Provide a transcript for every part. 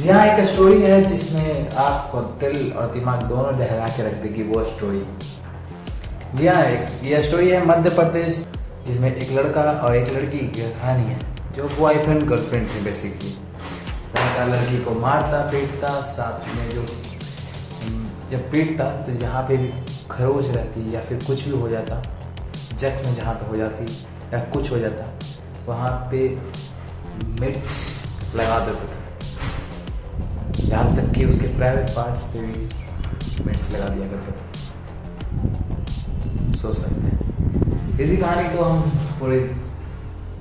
जी हाँ, एक स्टोरी है जिसमें आपको दिल और दिमाग दोनों दहला के रख देगी वो स्टोरी। जी हाँ, यह स्टोरी है मध्य प्रदेश, जिसमें एक लड़का और एक लड़की की कहानी है जो बॉयफ्रेंड गर्लफ्रेंड थे बेसिकली। लड़का लड़की को मारता पीटता, साथ में जो जब पीटता तो जहाँ पे भी खरोच रहती या फिर कुछ भी हो जाता, जख्म जहाँ पे हो जाती या कुछ हो जाता, वहाँ पे मिर्च लगा देता था। यहाँ तक कि उसके प्राइवेट पार्ट्स पे भी मिर्च लगा दिया करता था। सोच सकते हैं इसी कहानी को हम पूरे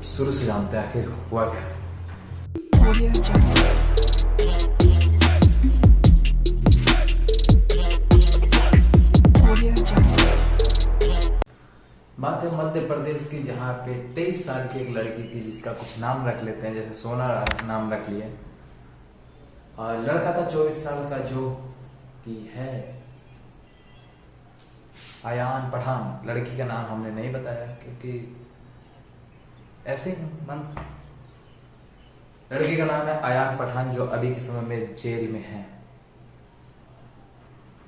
शुरू से जानते हैं आखिर हुआ क्या। बात है मध्य प्रदेश की, जहाँ पे 23 साल की एक लड़की थी जिसका कुछ नाम रख लेते हैं, जैसे सोना नाम रख लिया। और लड़का था 24 साल का जो कि है अयान पठान। लड़की का नाम हमने नहीं बताया क्योंकि ऐसे ही मन। लड़की का नाम है अयान पठान, जो अभी के समय में जेल में है।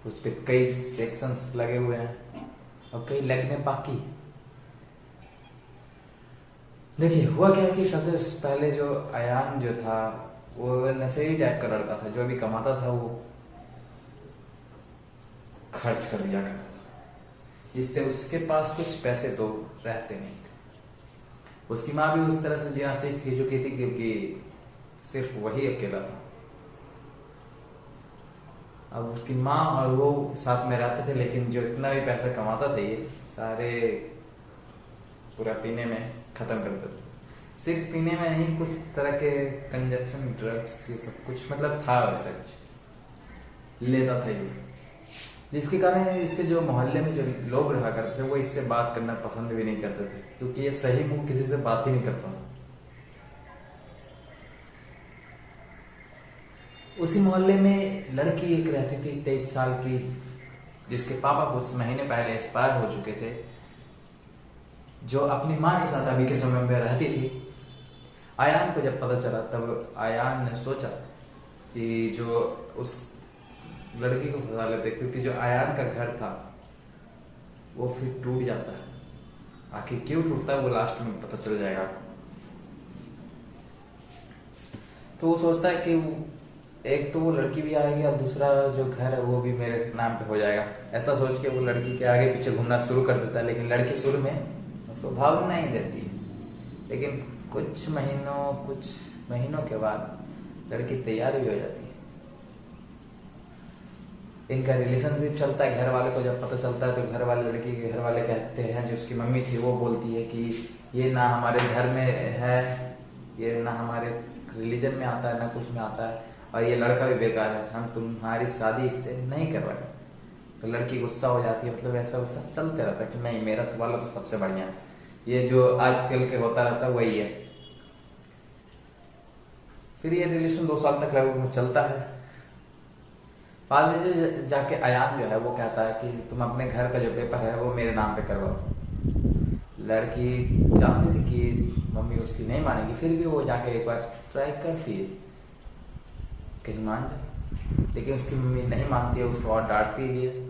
उस पर कई सेक्शंस लगे हुए हैं और कई लगने बाकी। देखिए हुआ क्या है कि सबसे पहले जो अयान जो था वो नशेड़ी टाइप का लड़का था, जो भी कमाता था वो खर्च कर दिया करता था, जिससे उसके पास कुछ पैसे तो रहते नहीं थे। उसकी माँ भी उस तरह से जीना सीख चुकी थी क्योंकि सिर्फ वही अकेला था। अब उसकी माँ और वो साथ में रहते थे, लेकिन जो इतना भी पैसा कमाता था ये सारे पूरा पीने में खत्म कर देते थे। सिर्फ पीने में नहीं, कुछ तरह के कंजप्शन ड्रग्स ये सब कुछ मतलब था, वैसा कुछ लेता था ये, जिसके कारण इसके जो मोहल्ले में जो लोग रहा करते थे वो इससे बात करना पसंद भी नहीं करते थे, क्योंकि ये सही मुंह किसी से बात ही नहीं करता। उसी मोहल्ले में लड़की एक रहती थी 23 साल की, जिसके पापा कुछ महीने पहले एक्सपायर हो चुके थे, जो अपनी माँ के साथ अभी के समय में रहती थी। आयान को जब पता चला तब आयान ने सोचा कि जो उस लड़की को फंसा लेते, क्योंकि जो आयान का घर था वो फिर टूट जाता है। आखिर क्यों टूटता है वो लास्ट में पता चल जाएगा। तो वो सोचता है कि एक तो वो लड़की भी आएगी और दूसरा जो घर है वो भी मेरे नाम पे हो जाएगा। ऐसा सोच के वो लड़की के आगे पीछे घूमना शुरू कर देता है, लेकिन लड़की शुरू में उसको भाव नहीं देती है। लेकिन कुछ महीनों के बाद लड़की तैयार भी हो जाती है। इनका रिलेशनशिप चलता है। घर वाले को जब पता चलता है तो घर वाले, लड़की के घर वाले कहते हैं, जो उसकी मम्मी थी वो बोलती है कि ये ना हमारे धर्म में है, ये ना हमारे रिलीजन में आता है, ना कुछ में आता है, और ये लड़का भी बेकार है, हम तुम्हारी शादी इससे नहीं करवाएंगे। तो लड़की गुस्सा हो जाती है, मतलब ऐसा वैसा चलते रहता है कि नहीं मेरा तो वाला तो सबसे बढ़िया है, ये जो आजकल के होता रहता है वही है। फिर ये रिलेशन 2 साल तक लगभग चलता है। बाद में जो जाके अयान जो है वो कहता है कि तुम अपने घर का जो पेपर है वो मेरे नाम पे करवाओ। लड़की जानती थी कि मम्मी उसकी नहीं मानेगी, फिर भी वो जाके एक बार ट्राई करती है कहीं मान जाए, लेकिन उसकी मम्मी नहीं मानती है, उसको और डांटती भी है।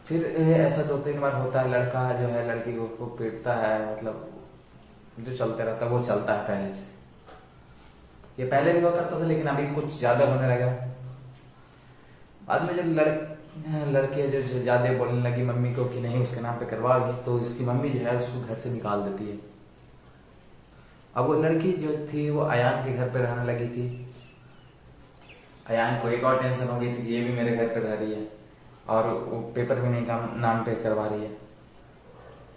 फिर ऐसा 2-3 बार होता है, लड़का जो है लड़की को पीटता है, मतलब जो चलते रहता है वो चलता है पहले से। ये पहले भी हुआ करता था लेकिन अभी कुछ ज्यादा होने लगा। बाद में जब लड़की जो ज्यादा बोलने लगी मम्मी को कि नहीं उसके नाम पे करवाओगी, तो इसकी मम्मी जो है उसको घर से निकाल देती है। अब वो लड़की जो थी वो अयान के घर पे रहने लगी थी। अयान को एक और टेंशन हो गई थी कि ये भी मेरे घर पे रह रही है और वो पेपर भी नहीं नाम पे करवा रही है।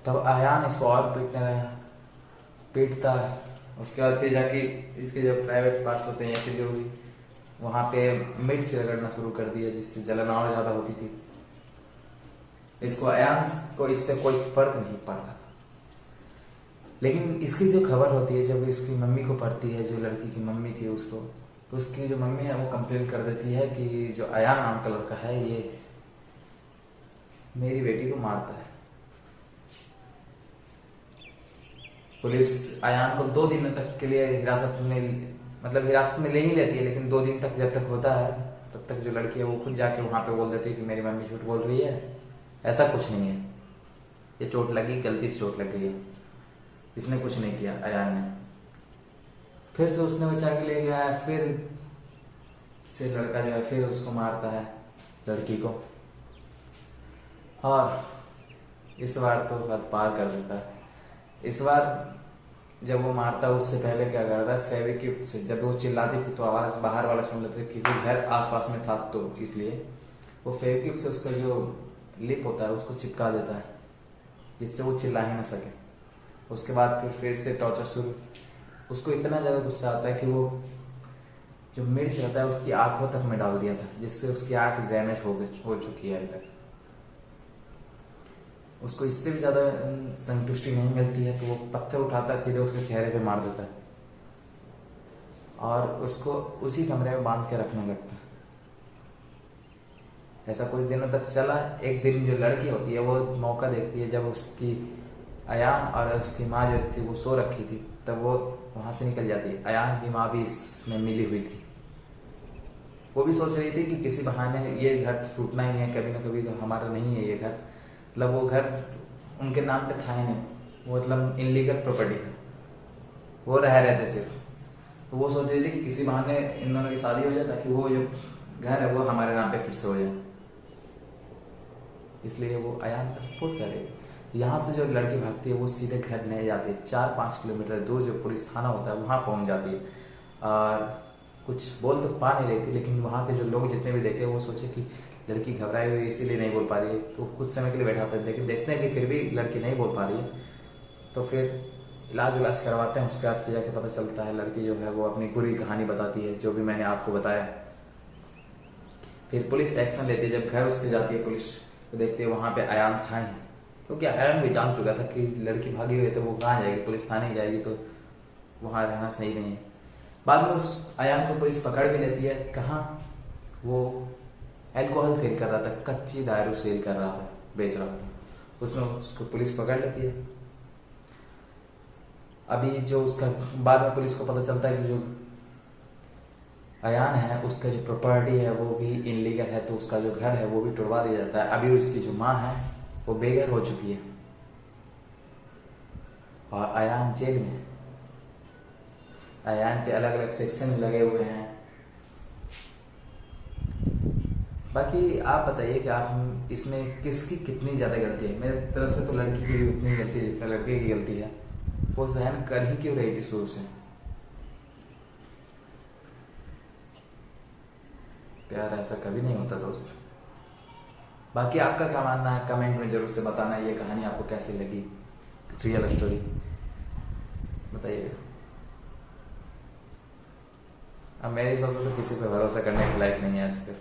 तब अयान इसको और पीटने लगा, पीटता है। उसके बाद फिर जाके इसके जो प्राइवेट पार्ट्स होते हैं या फिर जो भी वहाँ पे मिर्च रगड़ना शुरू कर दिया, जिससे जलन और ज़्यादा होती थी। इसको अयान को इससे कोई फर्क नहीं पड़ रहा था, लेकिन इसकी जो खबर होती है जब इसकी मम्मी को पड़ती है, जो लड़की की मम्मी थी उसको, तो उसकी जो मम्मी है वो कंप्लेन कर देती है कि जो अयान नाम का लड़का है ये मेरी बेटी को मारता है। पुलिस अयान को 2 दिन तक के लिए हिरासत में, मतलब हिरासत में ले ही लेती है, लेकिन 2 दिन तक जब तक होता है तब तक जो लड़की है वो खुद जाके वहाँ पे बोल देती है कि मेरी मम्मी झूठ बोल रही है, ऐसा कुछ नहीं है, ये चोट लगी, गलती से चोट लग गई है, इसने कुछ नहीं किया अयान ने। फिर से उसने बचा के ले गया है, फिर से लड़का जो है फिर उसको मारता है, लड़की को, और इस बार तो हद पार कर देता है। इस बार जब वो मारता है उससे पहले क्या करता है, फेविक्विक से, जब वो चिल्लाती थी तो आवाज़ बाहर वाला सुन लेते थे क्योंकि घर आसपास में था, तो इसलिए वो फेविक्विक से उसका जो लिप होता है उसको चिपका देता है जिससे वो चिल्ला ही ना सके। उसके बाद फिर से टॉर्चर शुरू। उसको इतना ज़्यादा गुस्सा आता है कि वो जो मिर्च रहता है उसकी आंखों तक में डाल दिया था, जिससे उसकी आंख डैमेज हो चुकी है अभी तक। उसको इससे भी ज़्यादा संतुष्टि नहीं मिलती है तो वो पत्थर उठाता है, सीधे उसके चेहरे पे मार देता है और उसको उसी कमरे में बांध के रखने लगता है। ऐसा कुछ दिनों तक चला। एक दिन जो लड़की होती है वो मौका देखती है, जब उसकी अयान और उसकी माँ जो थी वो सो रखी थी, तब वो वहाँ से निकल जाती है। अयान की माँ भी इसमें मिली हुई थी। वो भी सोच रही थी कि किसी बहाने ये घर टूटना ही है, कभी ना कभी तो हमारा नहीं है ये घर, मतलब वो घर उनके नाम पे था ही नहीं, वो मतलब इनलीगल प्रॉपर्टी था, वो रह रहे थे सिर्फ। तो वो सोच रही थी कि किसी बहाने इन दोनों की शादी हो जाए ताकि वो जो घर है वो हमारे नाम पे फिर से हो जाए, इसलिए वो अयान का सपोर्ट कर रही थी। यहाँ से जो लड़की भागती है वो सीधे घर नहीं जाती है, 4-5 किलोमीटर दूर जो पुलिस थाना होता है वहाँ पहुँच जाती है और कुछ बोल तो पा नहीं रही थी, लेकिन वहाँ के जो लोग जितने भी देखे वो सोचे कि लड़की घबराई हुई है इसीलिए नहीं बोल पा रही है, तो कुछ समय के लिए बैठा था, लेकिन देखते हैं कि फिर भी लड़की नहीं बोल पा रही है, तो फिर इलाज करवाते हैं। उसके बाद फिर जाके पता चलता है लड़की जो है वो अपनी पूरी कहानी बताती है, जो भी मैंने आपको बताया। फिर पुलिस एक्शन लेती है, जब घर उसके जाती है पुलिस तो देखती है वहाँ पे अयान था ही, क्योंकि अयान भी जान चुका था कि लड़की भागी हुई है तो वो कहाँ जाएगी, पुलिस थाने ही जाएगी, तो वहाँ रहना सही नहीं है। बाद में उस अयान को पुलिस पकड़ भी लेती है। कहाँ, वो अल्कोहल सेल कर रहा था, कच्ची दारू सेल कर रहा था, बेच रहा था, उसमें उसको पुलिस पकड़ लेती है। अभी जो उसका बाद में पुलिस को पता चलता है कि जो अयान है उसका जो प्रॉपर्टी है वो भी इनलीगल है, तो उसका जो घर है वो भी तुड़वा दिया जाता है। अभी उसकी जो माँ है वो बेघर हो चुकी है और अयान जेल में। अयान पे अलग अलग सेक्शन लगे हुए हैं। बाकी आप बताइए कि आप इसमें किसकी कितनी ज़्यादा गलती है। मेरे तरफ से तो लड़की की भी उतनी गलती है जितना लड़के की गलती है। वो सहन कर ही क्यों रही थी शुरू से। प्यार ऐसा कभी नहीं होता दोस्त। बाकी आपका क्या मानना है कमेंट में जरूर से बताना, ये कहानी आपको कैसी लगी, रियल स्टोरी बताइएगा। अब मेरे हिसाब से तो किसी पे भरोसा करने के लायक नहीं है आजकल।